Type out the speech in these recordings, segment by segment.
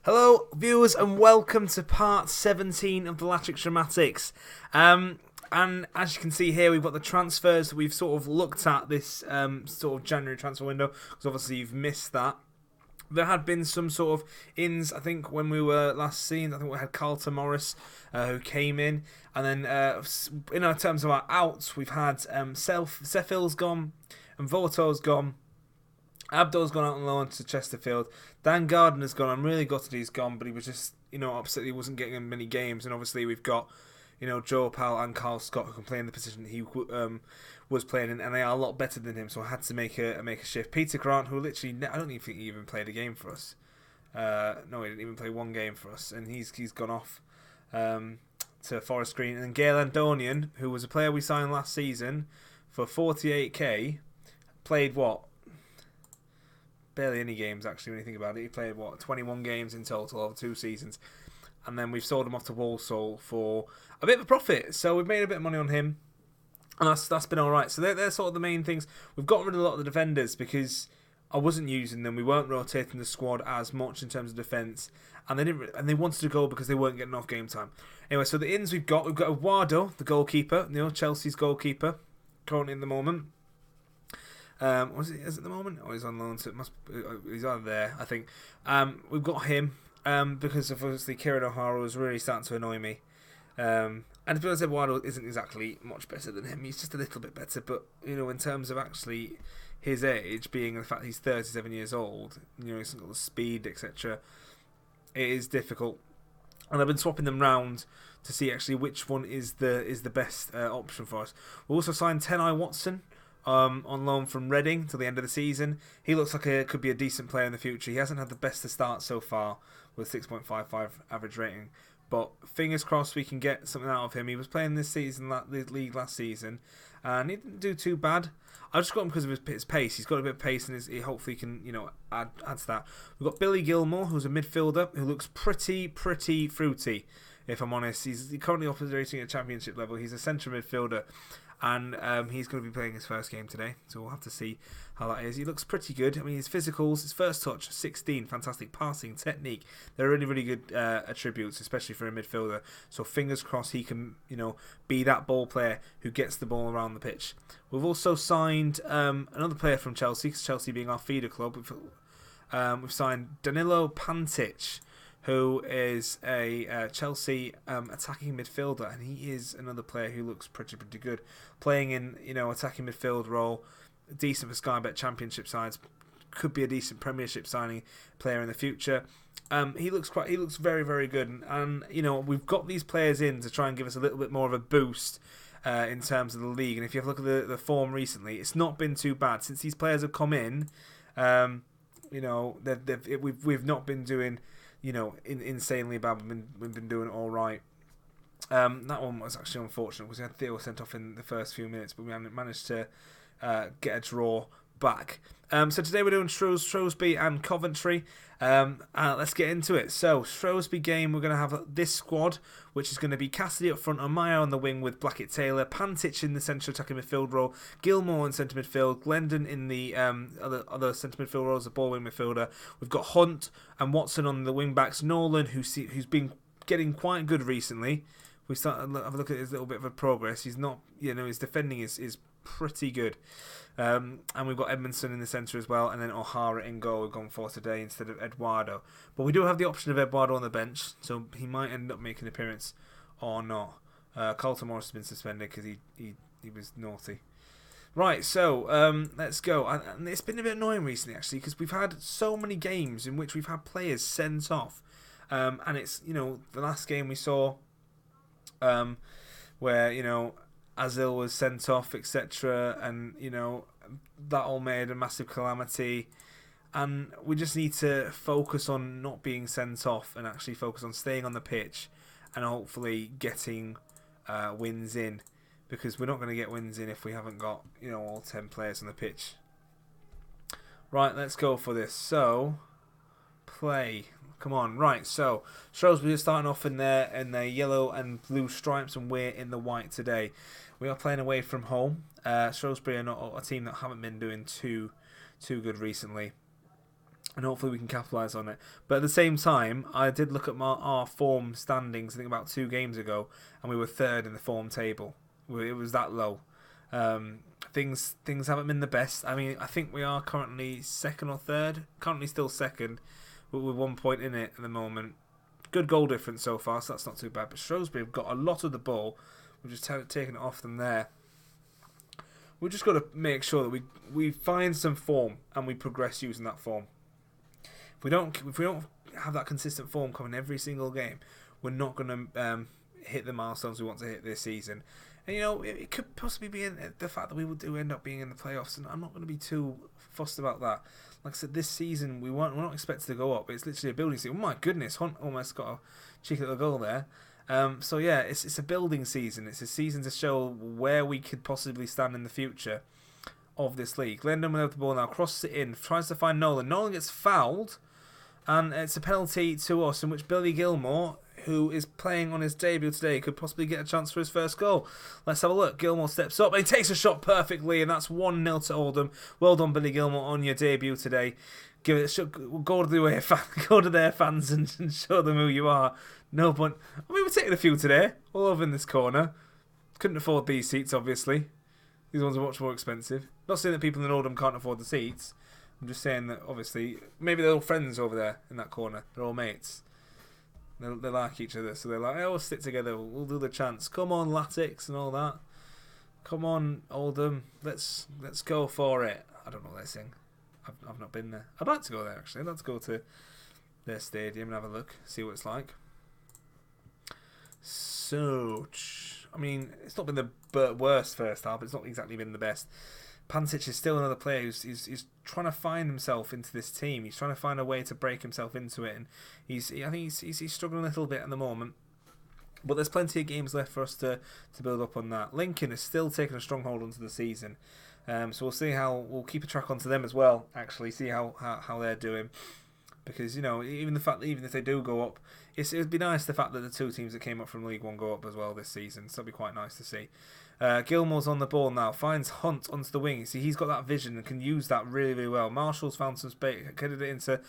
Hello, viewers, and welcome to part 17 of the Latics Dramatics. And as you can see here, we've got the transfers that we've sort of looked at this sort of January transfer window, because obviously you've missed that. There had been some sort of ins, I think, when we were last seen. I think we had Carlton Morris, who came in. And then in our terms of our outs, we've had Seffill's gone and Voto's gone. Abdul's gone out on loan to Chesterfield. Dan Gardner's gone. I'm really gutted he's gone, but he was just, upset he wasn't getting many games. And obviously we've got, Joe Powell and Carl Scott who can play in the position that he was playing in, and they are a lot better than him. So I had to make a shift. Peter Grant, who literally, I don't even think he even played a game for us. No, he didn't even play one game for us, and he's gone off to Forest Green. And then Gail Andonian, who was a player we signed last season for 48k, played what? Barely any games, actually, when you think about it. He played, 21 games in total over 2 seasons. And then we've sold him off to Walsall for a bit of a profit. So we've made a bit of money on him. And that's been alright. So they're sort of the main things. We've got rid of a lot of the defenders because I wasn't using them. We weren't rotating the squad as much in terms of defence. And they wanted to go because they weren't getting enough game time. Anyway, so the ins we've got Eduardo, the goalkeeper, Chelsea's goalkeeper, currently in the moment. Is it at the moment? Oh, he's on loan, so he's either there, I think. We've got him because of obviously Kieran O'Hara was really starting to annoy me. And to be honest, Eduardo isn't exactly much better than him. He's just a little bit better, but in terms of actually his age, being the fact he's 37 years old, he's got the speed, etc. It is difficult, and I've been swapping them round to see actually which one is the best option for us. We also signed Tenai Watson. On loan from Reading till the end of the season. He looks like could be a decent player in the future. He hasn't had the best of start so far with 6.55 average rating, but fingers crossed we can get something out of him. He was playing this league last season, and he didn't do too bad. I just got him because of his pace. He's got a bit of pace, and he hopefully can add to that. We've got Billy Gilmore, who's a midfielder who looks pretty fruity. If I'm honest, he's currently operating at championship level. He's a central midfielder. And he's going to be playing his first game today, so we'll have to see how that is. He looks pretty good. I mean, his physicals, his first touch, 16, fantastic passing, technique. They're really, really good attributes, especially for a midfielder. So fingers crossed he can, be that ball player who gets the ball around the pitch. We've also signed another player from Chelsea, because Chelsea being our feeder club. We've signed Danilo Pantic, who is a Chelsea attacking midfielder, and he is another player who looks pretty good, playing in attacking midfield role, decent for Sky Bet Championship sides, could be a decent Premiership signing player in the future. He looks very, very good, and we've got these players in to try and give us a little bit more of a boost in terms of the league. And if you have a look at the form recently, it's not been too bad since these players have come in. We've not been doing insanely bad. We've been doing all right. That one was actually unfortunate because we had Theo sent off in the first few minutes, but we managed to get a draw back. So today we're doing Shrewsbury and Coventry. Let's get into it. So Shrewsbury game, we're going to have this squad, which is going to be Cassidy up front, Amaya on the wing with Blackett Taylor, Pantic in the central attacking midfield role, Gilmore in centre midfield, Glendon in the other centre midfield role as a ball wing midfielder. We've got Hunt and Watson on the wing backs, Nolan who's been getting quite good recently. We start to have a look at his little bit of a progress. He's not, his defending is pretty good. And we've got Edmondson in the centre as well, and then O'Hara in goal we've gone for today instead of Eduardo. But we do have the option of Eduardo on the bench, so he might end up making an appearance or not. Carlton Morris has been suspended because he was naughty. Right, so let's go. And it's been a bit annoying recently, actually, because we've had so many games in which we've had players sent off. And it's, the last game we saw where, Azil was sent off, etc. And, that all made a massive calamity. And we just need to focus on not being sent off and actually focus on staying on the pitch and hopefully getting wins in. Because we're not going to get wins in if we haven't got, all 10 players on the pitch. Right, let's go for this. So, play. Come on, right, so Shrewsbury are starting off in their yellow and blue stripes, and we're in the white today. We are playing away from home. Shrewsbury are not a team that haven't been doing too good recently. and hopefully we can capitalise on it. But at the same time, I did look at our form standings, I think about 2 games ago, and we were 3rd in the form table. It was that low. Things haven't been the best. I mean, I think we are currently 2nd or 3rd. Currently still 2nd, but with 1 point in it at the moment. Good goal difference so far, so that's not too bad. But Shrewsbury have got a lot of the ball. We've just taken it off them there. We've just got to make sure that we find some form and we progress using that form. If we don't have that consistent form coming every single game, we're not going to hit the milestones we want to hit this season. And it could possibly be in the fact that we do end up being in the playoffs, and I'm not going to be too fussed about that. Like I said, this season we're not expected to go up. It's literally a building season. Oh my goodness, Hunt almost got a cheeky little goal there. So yeah, it's a building season. It's a season to show where we could possibly stand in the future of this league. Glendon will have the ball now, crosses it in, tries to find Nolan. Nolan gets fouled, and it's a penalty to us, in which Billy Gilmore, who is playing on his debut today, could possibly get a chance for his first goal. Let's have a look. Gilmore steps up and he takes a shot perfectly, and that's 1-0 to Oldham. Well done, Billy Gilmore, on your debut today. Go to their fans and show them who you are. No, but I mean, we're taking a few today, all over in this corner. Couldn't afford these seats, obviously. These ones are much more expensive. Not saying that people in Oldham can't afford the seats. I'm just saying that, obviously, maybe they're all friends over there in that corner. They're all mates. They like each other, so they're like, we'll stick together. We'll do the chants. Come on, Latics and all that. Come on, Oldham. Let's go for it. I don't know what they sing. I've not been there. I'd like to go there, actually. I'd like to go to their stadium and have a look, see what it's like. So, I mean, it's not been the worst first half, but it's not exactly been the best. Pantic is still another player who's trying to find himself into this team. He's trying to find a way to break himself into it, and I think he's struggling a little bit at the moment. But there's plenty of games left for us to build up on that. Lincoln is still taking a strong hold onto the season, so we'll see we'll keep a track onto them as well. Actually, see how they're doing, because even if they do go up, it'd be nice the fact that the 2 teams that came up from League One go up as well this season. So it'd be quite nice to see. Gilmore's on the ball now, finds Hunt onto the wing. See, he's got that vision and can use that really, really well. Marshall's found some space, headed it into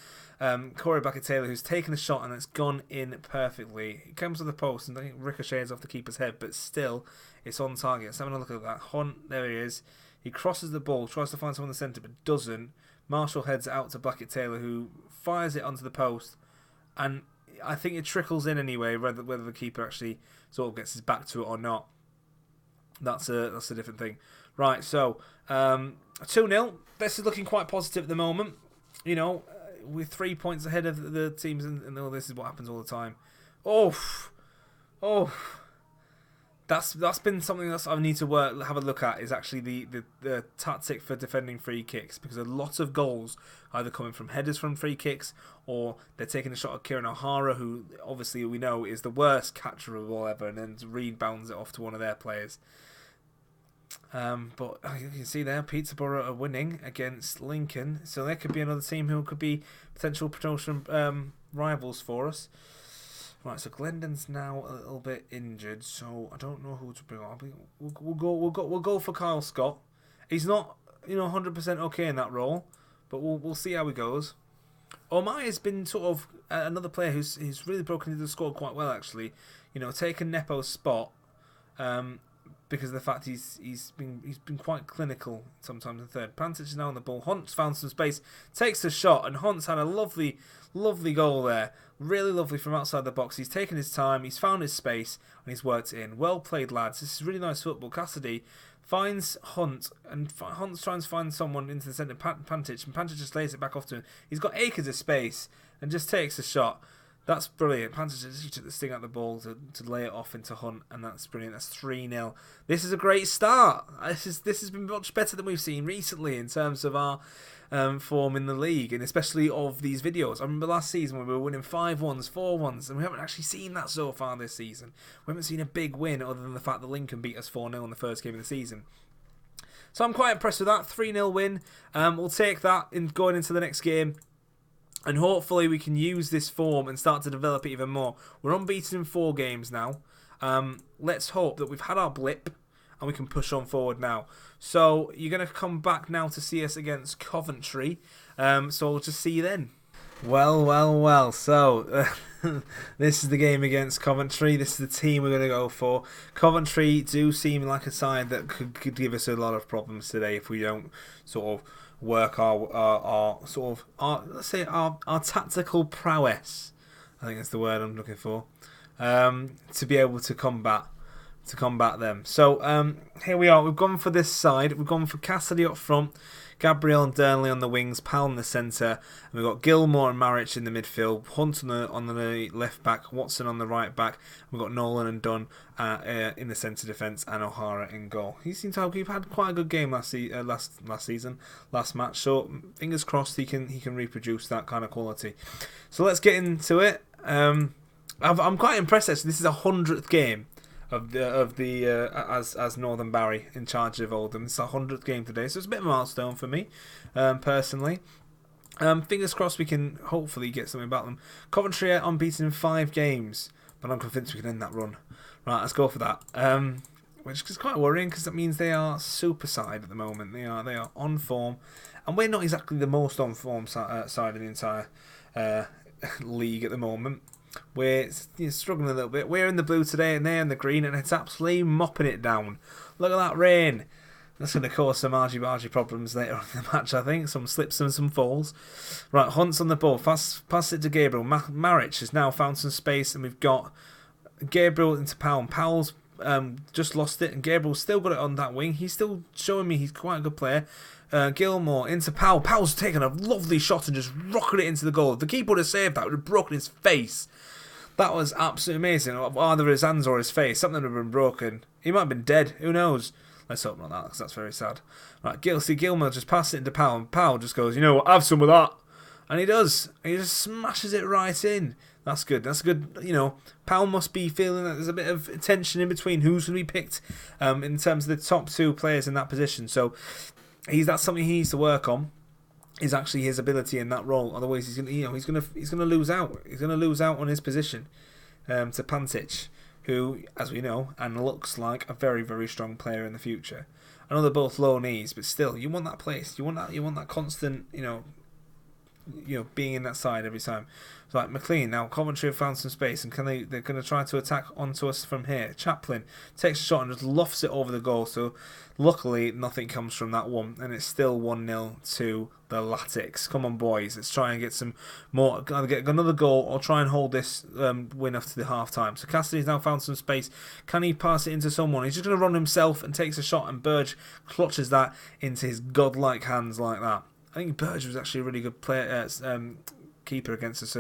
Corey Backett-Taylor, who's taken a shot and it's gone in perfectly. It comes to the post and I think ricochets off the keeper's head, but still, it's on target. Let's have a look at that. Hunt, there he is. He crosses the ball, tries to find someone in the centre, but doesn't. Marshall heads it out to Backett-Taylor, who fires it onto the post, and I think it trickles in anyway, whether the keeper actually sort of gets his back to it or not. That's a different thing. Right, so 2-0. This is looking quite positive at the moment. We're 3 points ahead of the teams, and this is what happens all the time. Oh, that's been something that I need to have a look at. Is actually the tactic for defending free kicks, because a lot of goals either coming from headers from free kicks, or they're taking a shot at Kieran O'Hara, who obviously we know is the worst catcher of all ever, and then rebounds it off to one of their players. But you can see there, Peterborough are winning against Lincoln, so there could be another team who could be potential promotion rivals for us. Right, so Glendon's now a little bit injured, so I don't know who to bring on. We'll go for Kyle Scott. He's not 100% okay in that role, but we'll see how he goes. Omai has been sort of another player who's really broken into the squad quite well, actually. Taken Nepo's spot. Because of the fact he's been quite clinical sometimes in third. Pantic is now on the ball. Hunt's found some space, takes the shot, and Hunt's had a lovely goal there. Really lovely from outside the box. He's taken his time, he's found his space, and he's worked it in. Well played, lads. This is really nice football. Cassidy finds Hunt, and Hunt tries to find someone into the centre, Pantic, and Pantic just lays it back off to him. He's got acres of space, and just takes a shot. That's brilliant. Pantic just took the sting out of the ball to lay it off into Hunt, and that's brilliant. That's 3-0. This is a great start. This has been much better than we've seen recently in terms of our form in the league, and especially of these videos. I remember last season when we were winning 5-1s, 4-1s, and we haven't actually seen that so far this season. We haven't seen a big win other than the fact that Lincoln beat us 4-0 in the first game of the season. So I'm quite impressed with that. 3-0 win. We'll take that in going into the next game. And hopefully we can use this form and start to develop it even more. We're unbeaten in 4 games now. Let's hope that we've had our blip and we can push on forward now. So you're going to come back now to see us against Coventry. So we'll just see you then. Well, well, well. So, this is the game against Coventry. This is the team we're going to go for. Coventry do seem like a side that could give us a lot of problems today if we don't sort of work our sort of let's say our tactical prowess. I think that's the word I'm looking for. To be able to combat them. So here we are. We've gone for this side. We've gone for Cassidy up front, Gabriel and Durnley on the wings, Powell in the centre, and we've got Gilmore and Maric in the midfield, Hunt on the left back, Watson on the right back. We've got Nolan and Dunn in the centre defence, and O'Hara in goal. He seems to have had quite a good game last match. So fingers crossed he can reproduce that kind of quality. So let's get into it. I'm quite impressed actually. This is a 100th game as Northern Barry in charge of Oldham. It's our 100th game today, so it's a bit of a milestone for me, personally. Fingers crossed we can hopefully get something about them. Coventry are unbeaten in 5 games, but I'm convinced we can end that run. Right, let's go for that. Which is quite worrying because that means they are super side at the moment. They are on form, and we're not exactly the most on form side of the entire league at the moment. We're struggling a little bit. We're in the blue today and they're in the green, and it's absolutely mopping it down. Look at that rain. That's going to cause some argy-bargy problems later on in the match, I think. Some slips and some falls. Right, Hunt's on the ball. Pass it to Gabriel. Maric has now found some space, and we've got Gabriel into Powell. Powell's just lost it, and Gabriel's still got it on that wing. He's still showing me he's quite a good player. Gilmore into Powell. Powell's taken a lovely shot and just rocketed it into the goal. If the keeper would have saved that, it would have broken his face. That was absolutely amazing. Either his hands or his face. Something would have been broken. He might have been dead. Who knows? Let's hope not that, because that's very sad. Right, Gilmore just passed it into Powell, and Powell just goes, you know what, have some of that. And he does. He just smashes it right in. That's good. That's good. You know, Powell must be feeling that there's a bit of tension in between who's going to be picked in terms of the top 2 players in that position. So that's something he needs to work on. Is actually his ability in that role. Otherwise, he's gonna lose out. He's gonna lose out on his position to Pantic, who, as we know, and looks like a very, very strong player in the future. I know they're both low knees, but still, you want that place. You want that constant, being in that side every time. So like McLean, now Coventry have found some space, and they're going to try to attack onto us from here. Chaplin takes a shot and just lofts it over the goal. So luckily nothing comes from that one, and it's still 1-0 to the Latics. Come on, boys, let's try and get some more. Either get another goal or try and hold this win up to the half time. So Cassidy's now found some space. Can he pass it into someone? He's just going to run himself and takes a shot, and Burge clutches that into his godlike hands like that. I think Burge was actually a really good player, keeper against us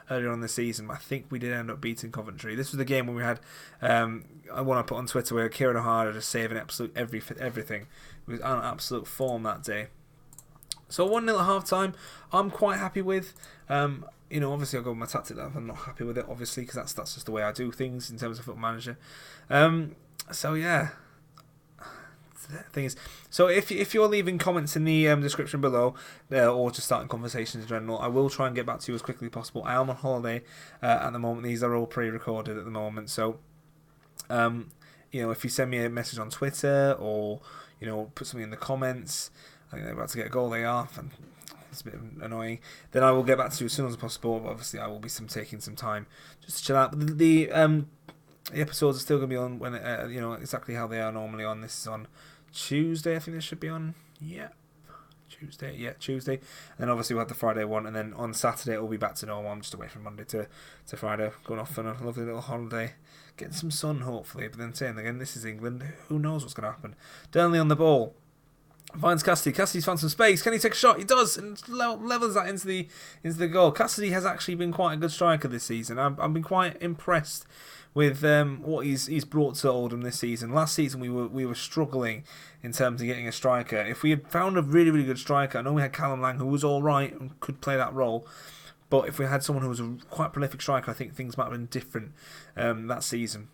earlier on the season. I think we did end up beating Coventry. This was the game when we had I want to put on Twitter where Kieran O'Hara just saving absolute everything. It was an absolute form that day. So 1-0 at half time, I'm quite happy with. Obviously I'll go with my tactic that I'm not happy with it, obviously, because that's just the way I do things in terms of Football Manager. So yeah. Thing is, so if you're leaving comments in the description below, or just starting conversations in general, I will try and get back to you as quickly as possible. I am on holiday at the moment. These are all pre-recorded at the moment, so if you send me a message on Twitter or put something in the comments, I think they're about to get a goal. They are, and it's a bit annoying. Then I will get back to you as soon as possible. But obviously, I will be taking some time just to chill out. But the episodes are still going to be on when exactly how they are normally on. This is on Tuesday, I think this should be on. Yeah, Tuesday. And then obviously we'll have the Friday one, and then on Saturday it will be back to normal. I'm just away from Monday to Friday, going off on a lovely little holiday, getting some sun hopefully. But then saying again, this is England. Who knows what's going to happen? Durnley on the ball. Finds Cassidy. Cassidy's found some space. Can he take a shot? He does, and levels that into the goal. Cassidy has actually been quite a good striker this season. I've been quite impressed with what he's brought to Oldham this season. Last season we were struggling in terms of getting a striker. If we had found a really, really good striker, I know we had Callum Lang, who was all right and could play that role, but if we had someone who was a quite prolific striker, I think things might have been different that season.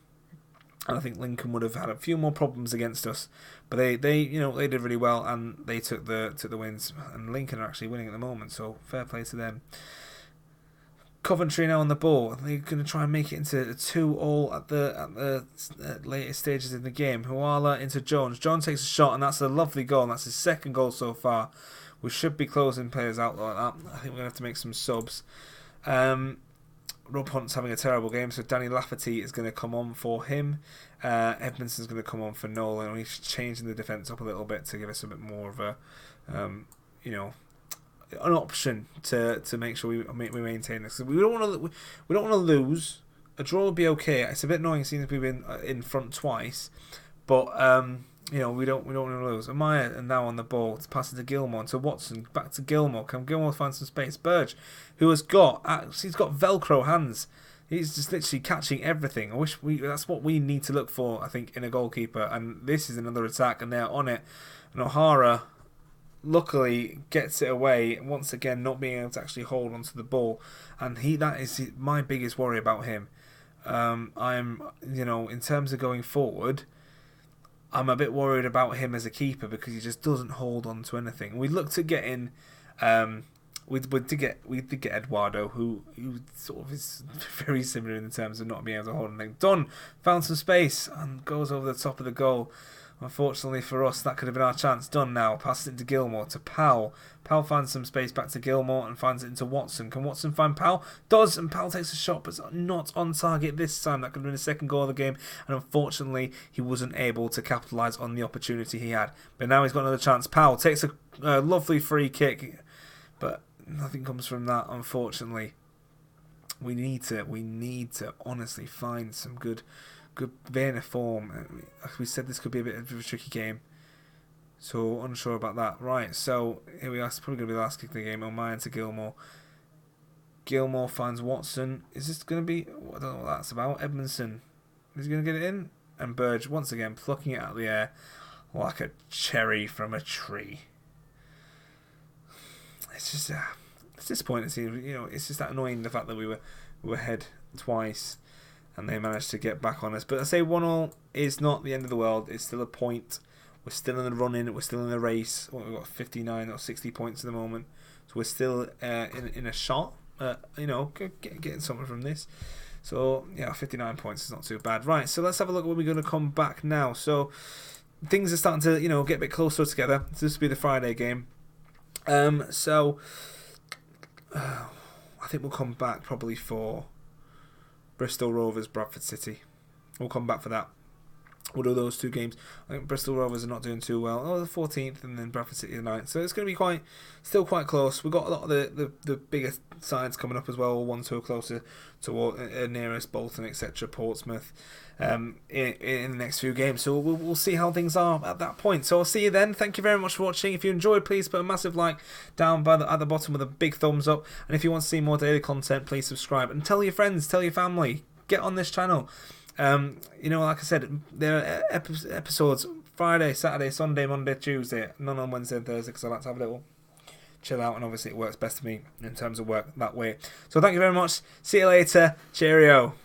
And I think Lincoln would have had a few more problems against us, but they did really well, and they took the wins. And Lincoln are actually winning at the moment, so fair play to them. Coventry now on the ball. They're going to try and make it into a 2-2 at the latest stages in the game. Huala into Jones. Jones takes a shot, and that's a lovely goal. And that's his second goal so far We should be closing players out like that. I think we're going to have to make some subs. Rob Hunt's having a terrible game, so Danny Lafferty is going to come on for him. Edmondson's going to come on for Nolan. And he's changing the defence up a little bit to give us a bit more of a, an option to make sure we maintain this. We don't want to lose. A draw would be okay. It's a bit annoying seeing we've been in front twice, but we don't want to lose. Amaya and now on the ball to pass it to Gilmore, to Watson, back to Gilmore. Can Gilmore find some space? Burge, who he's got Velcro hands. He's just literally catching everything. That's what we need to look for, I think, in a goalkeeper. And this is another attack, and they're on it. And O'Hara luckily gets it away once again, not being able to actually hold onto the ball. And that is my biggest worry about him. In terms of going forward, I'm a bit worried about him as a keeper because he just doesn't hold on to anything. We looked at getting, we did get Eduardo, who sort of is very similar in terms of not being able to hold anything. Dunn found some space and goes over the top of the goal. Unfortunately for us, that could have been our chance. Done now. Passes it into Gilmore to Powell. Powell finds some space back to Gilmore and finds it into Watson. Can Watson find Powell? Does, and Powell takes a shot, but not on target this time. That could have been the second goal of the game, and unfortunately, he wasn't able to capitalise on the opportunity he had. But now he's got another chance. Powell takes a lovely free kick, but nothing comes from that, unfortunately. We need to honestly find some good vein of form. Like we said, this could be a bit of a tricky game, so unsure about that. Right, so here we are. It's probably going to be the last kick of the game. O'Maya to Gilmore. Gilmore finds Watson. Is this going to be... I don't know what that's about. Edmondson. Is he going to get it in? And Burge, once again, plucking it out of the air like a cherry from a tree. It's just... it's disappointing. It's just that annoying, the fact that we were ahead twice and they managed to get back on us. But I say 1-1 is not the end of the world. It's still a point. We're still in the running. We're still in the race. We've got 59 or 60 points at the moment. So we're still in a shot. Getting something from this. So, 59 points is not too bad. Right, so let's have a look at when we're going to come back now. So, things are starting to, get a bit closer together. So this will be the Friday game. I think we'll come back probably for Bristol Rovers, Bradford City. We'll come back for that. We'll do those two games. I think Bristol Rovers are not doing too well. The 14th, and then Bradford City the 9th. So it's going to be still quite close. We've got a lot of the bigger sides coming up as well. Ones who are closer to nearest, Bolton, etc., Portsmouth, in the next few games. So we'll see how things are at that point. So I'll see you then. Thank you very much for watching. If you enjoyed, please put a massive like down at the bottom with a big thumbs up. And if you want to see more daily content, please subscribe and tell your friends, tell your family, get on this channel. Like I said, there are episodes Friday, Saturday, Sunday, Monday, Tuesday, none on Wednesday and Thursday because I like to have a little chill out, and obviously it works best for me in terms of work that way. So thank you very much. See you later. Cheerio.